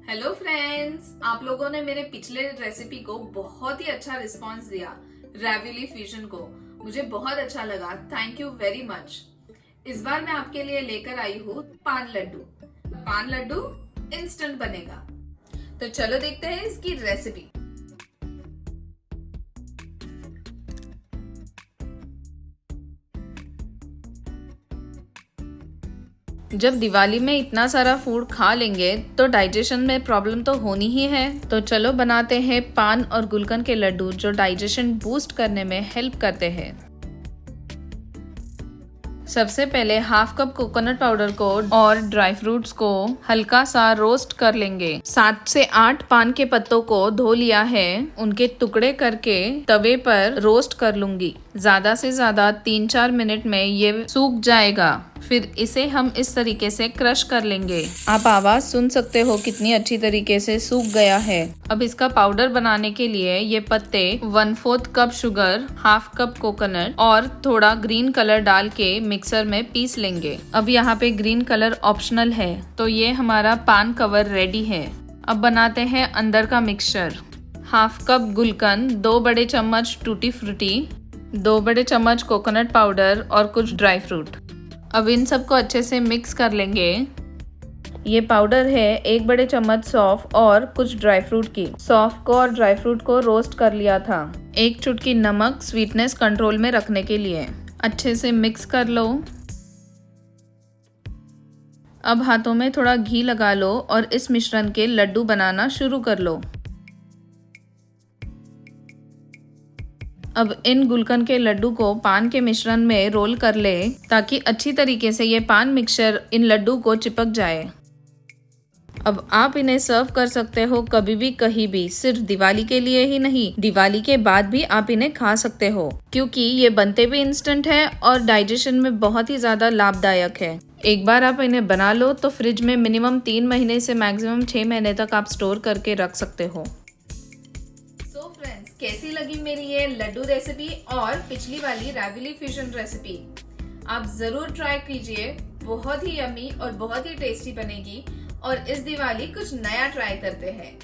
Hello friends, आप लोगों ने मेरे पिछले रेसिपी को बहुत ही अच्छा रिस्पांस दिया। रैवियोली फ्यूजन को मुझे बहुत अच्छा लगा। Thank you very much. इस बार मैं आपके लिए लेकर आई हूँ पान लड्डू। पान लड्डू इंस्टेंट बनेगा, तो चलो देखते हैं इसकी रेसिपी। जब दिवाली में इतना सारा फूड खा लेंगे तो डाइजेशन में प्रॉब्लम तो होनी ही है। तो चलो बनाते हैं पान और गुलकंद के लड्डू जो डाइजेशन बूस्ट करने में हेल्प करते हैं। सबसे पहले हाफ कप कोकोनट पाउडर को और ड्राई फ्रूट्स को हल्का सा रोस्ट कर लेंगे। 7 से 8 पान के पत्तों को धो लिया है, उनके टुकड़े करके तवे पर रोस्ट कर लूंगी। ज्यादा से ज्यादा 3-4 मिनट में ये सूख जाएगा। फिर इसे हम इस तरीके से क्रश कर लेंगे। आप आवाज सुन सकते हो कितनी अच्छी तरीके से सूख गया है। अब इसका पाउडर बनाने के लिए ये पत्ते 1/4 cup sugar, half cup coconut और थोड़ा ग्रीन कलर डाल के मिक्सर में पीस लेंगे। अब यहाँ पे ग्रीन कलर ऑप्शनल है। तो ये हमारा पान कवर रेडी है। अब बनाते हैं अंदर का मिक्सचर। हाफ कप गुलकंद, 2 बड़े चम्मच टूटी फ्रूटी, 2 बड़े चम्मच कोकोनट पाउडर और कुछ ड्राई फ्रूट। अब इन सबको अच्छे से मिक्स कर लेंगे। ये पाउडर है 1 बड़े चम्मच सौंफ और कुछ ड्राई फ्रूट की। सौंफ को और ड्राई फ्रूट को रोस्ट कर लिया था। 1 चुटकी नमक स्वीटनेस कंट्रोल में रखने के लिए। अच्छे से मिक्स कर लो। अब हाथों में थोड़ा घी लगा लो और इस मिश्रण के लड्डू बनाना शुरू कर लो। अब इन गुलकंद के लड्डू को पान के मिश्रण में रोल कर ले ताकि अच्छी तरीके से ये पान मिक्सचर इन लड्डू को चिपक जाए। अब आप इन्हें सर्व कर सकते हो कभी भी कहीं भी। सिर्फ दिवाली के लिए ही नहीं, दिवाली के बाद भी आप इन्हें खा सकते हो क्योंकि ये बनते भी इंस्टेंट है और डाइजेशन में बहुत ही ज्यादा लाभदायक है। एक बार आप इन्हें बना लो तो फ्रिज में मिनिमम 3 महीने से मैक्सिमम 6 महीने तक आप स्टोर करके रख सकते हो। कैसी लगी मेरी ये लड्डू रेसिपी और पिछली वाली रैवियोली फ्यूजन रेसिपी? आप जरूर ट्राई कीजिए। बहुत ही यम्मी और बहुत ही टेस्टी बनेगी। और इस दिवाली कुछ नया ट्राई करते हैं।